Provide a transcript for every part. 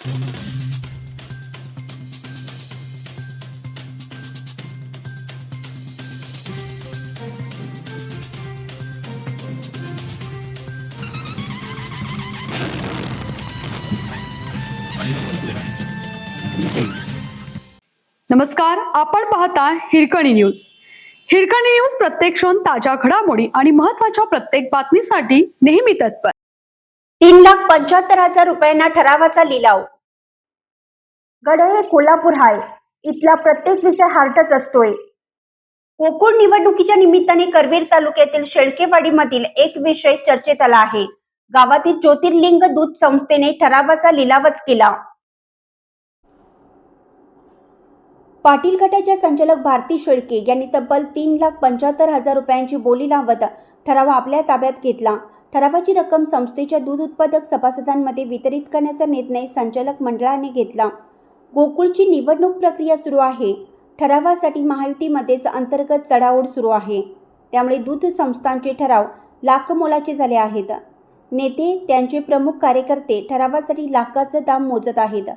नमस्कार, आपण पाहता हिरकणी न्यूज. हिरकणी न्यूज प्रत्येक क्षण ताज्या घडामोडी आणि महत्त्वाच्या प्रत्येक बातमीसाठी नेहमी तत्पर. 3,75,000 रुपयांना ठरावाचा लिलाव. गडे हे कोल्हापूर हाय. इथला प्रत्येक विषय हार्टच असतोय. गोकुळ निवडणुकीच्या निमित्ताने करवीर तालुक्यातील शेळकेवाडीमधील एक विषय चर्चेत आला आहे. गावातील ज्योतिर्लिंग दूध संस्थेने ठरावाचा लिलावच केला. पाटील गटाच्या संचालक भारती शेळके यांनी तब्बल 3,75,000 रुपयांची बोली लावत ठराव आपल्या ताब्यात घेतला. ठरावाची रक्कम संस्थेच्या दूध उत्पादक सभासदांमध्ये वितरित करण्याचा निर्णय संचालक मंडळाने घेतला. गोकुळची निवडणूक प्रक्रिया सुरू आहे. ठरावासाठी महायुतीमध्येच अंतर्गत चढाओढ सुरू आहे. त्यामुळे दूध संस्थांचे ठराव लाख मोलाचे झाले आहेत. नेते त्यांचे प्रमुख कार्यकर्ते ठरावासाठी लाखाचं दाम मोजत आहेत.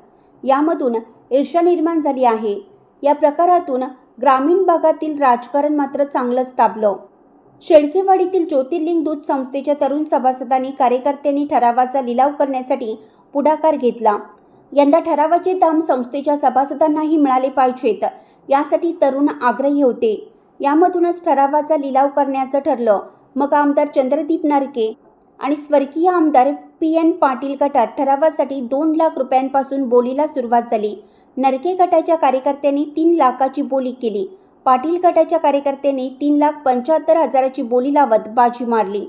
यामधून ईर्ष्या निर्माण झाली आहे. या प्रकारातून ग्रामीण भागातील राजकारण मात्र चांगलंच तापलं. शेळकेवाडीतील ज्योतिर्लिंग दूध संस्थेच्या तरुण सभासदांनी कार्यकर्त्यांनी ठरावाचा लिलाव करण्यासाठी पुढाकार घेतला. यंदा ठरावाचे दाम संस्थेच्या सभासदांनाही मिळाले पाहिजेत, यासाठी तरुण आग्रही होते. यामधूनच ठरावाचा लिलाव करण्याचं ठरलं. मग आमदार चंद्रदीप नरके आणि स्वर्गीय आमदार PN पाटील गटात ठरावासाठी 2 लाख रुपयांपासून बोलीला सुरुवात झाली. नरके गटाच्या कार्यकर्त्यांनी 3 लाखाची बोली केली. पाटील गटाच्या कार्यकर्त्यांनी 3,75,000ची बोली लावत बाजी मारली.